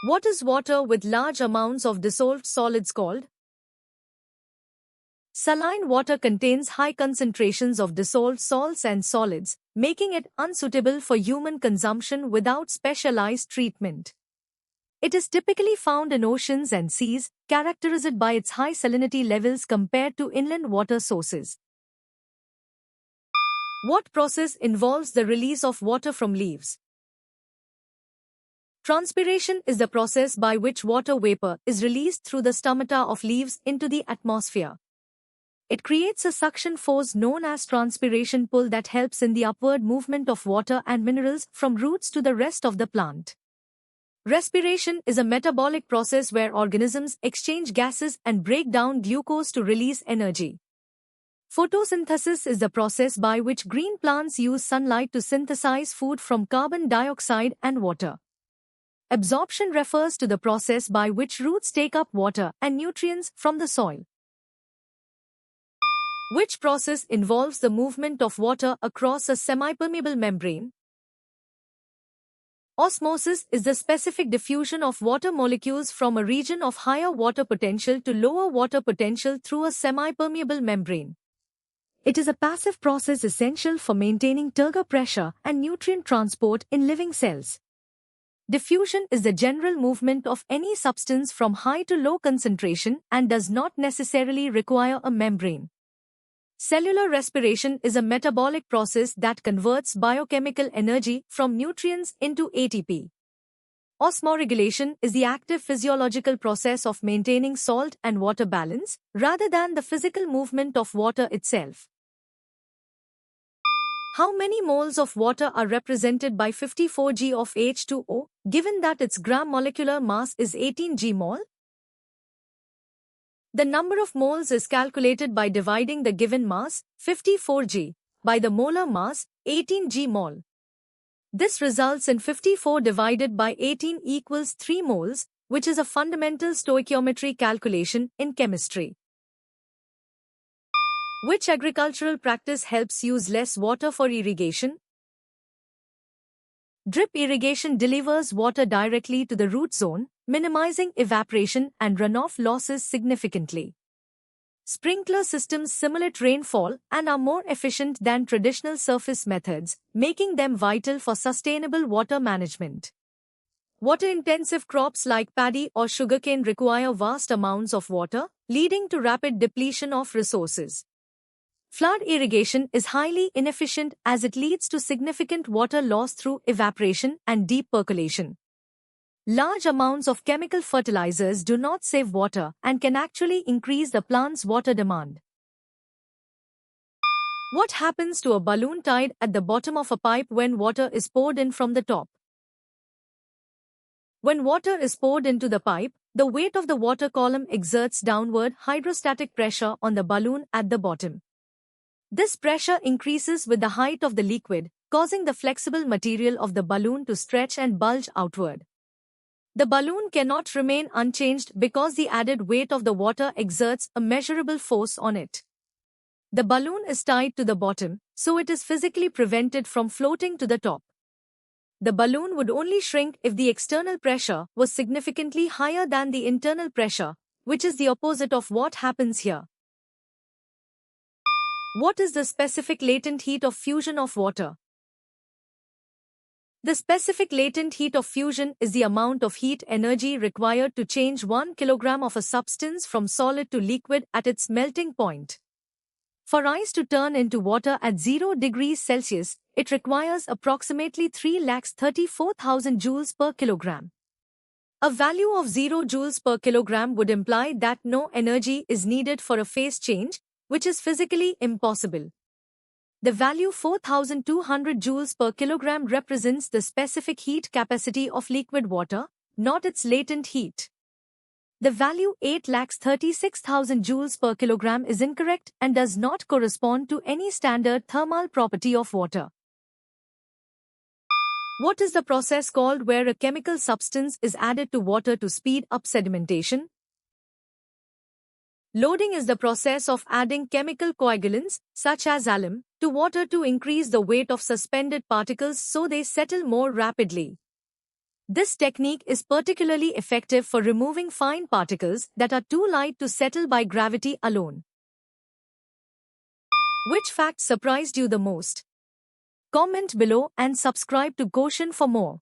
What is water with large amounts of dissolved solids called? Saline water contains high concentrations of dissolved salts and solids, making it unsuitable for human consumption without specialized treatment. It is typically found in oceans and seas, characterized by its high salinity levels compared to inland water sources. What process involves the release of water from leaves? Transpiration is the process by which water vapor is released through the stomata of leaves into the atmosphere. It creates a suction force known as transpiration pull that helps in the upward movement of water and minerals from roots to the rest of the plant. Respiration is a metabolic process where organisms exchange gases and break down glucose to release energy. Photosynthesis is the process by which green plants use sunlight to synthesize food from carbon dioxide and water. Absorption refers to the process by which roots take up water and nutrients from the soil. Which process involves the movement of water across a semipermeable membrane? Osmosis is the specific diffusion of water molecules from a region of higher water potential to lower water potential through a semipermeable membrane. It is a passive process essential for maintaining turgor pressure and nutrient transport in living cells. Diffusion is the general movement of any substance from high to low concentration and does not necessarily require a membrane. Cellular respiration is a metabolic process that converts biochemical energy from nutrients into ATP. Osmoregulation is the active physiological process of maintaining salt and water balance, rather than the physical movement of water itself. How many moles of water are represented by 54 g of H2O, given that its gram molecular mass is 18 g mol? The number of moles is calculated by dividing the given mass, 54 g, by the molar mass, 18 g mol. This results in 54 divided by 18 equals 3 moles, which is a fundamental stoichiometry calculation in chemistry. Which agricultural practice helps use less water for irrigation? Drip irrigation delivers water directly to the root zone, minimizing evaporation and runoff losses significantly. Sprinkler systems simulate rainfall and are more efficient than traditional surface methods, making them vital for sustainable water management. Water-intensive crops like paddy or sugarcane require vast amounts of water, leading to rapid depletion of resources. Flood irrigation is highly inefficient as it leads to significant water loss through evaporation and deep percolation. Large amounts of chemical fertilizers do not save water and can actually increase the plant's water demand. What happens to a balloon tied at the bottom of a pipe when water is poured in from the top? When water is poured into the pipe, the weight of the water column exerts downward hydrostatic pressure on the balloon at the bottom. This pressure increases with the height of the liquid, causing the flexible material of the balloon to stretch and bulge outward. The balloon cannot remain unchanged because the added weight of the water exerts a measurable force on it. The balloon is tied to the bottom, so it is physically prevented from floating to the top. The balloon would only shrink if the external pressure was significantly higher than the internal pressure, which is the opposite of what happens here. What is the specific latent heat of fusion of water? The specific latent heat of fusion is the amount of heat energy required to change 1 kilogram of a substance from solid to liquid at its melting point. For ice to turn into water at 0 degrees Celsius, it requires approximately 334,000 joules per kilogram. A value of 0 joules per kilogram would imply that no energy is needed for a phase change, which is physically impossible. The value 4,200 joules per kilogram represents the specific heat capacity of liquid water, not its latent heat. The value 836,000 joules per kilogram is incorrect and does not correspond to any standard thermal property of water. What is the process called where a chemical substance is added to water to speed up sedimentation? Loading is the process of adding chemical coagulants, such as alum, to water to increase the weight of suspended particles so they settle more rapidly. This technique is particularly effective for removing fine particles that are too light to settle by gravity alone. Which fact surprised you the most? Comment below and subscribe to Goshen for more.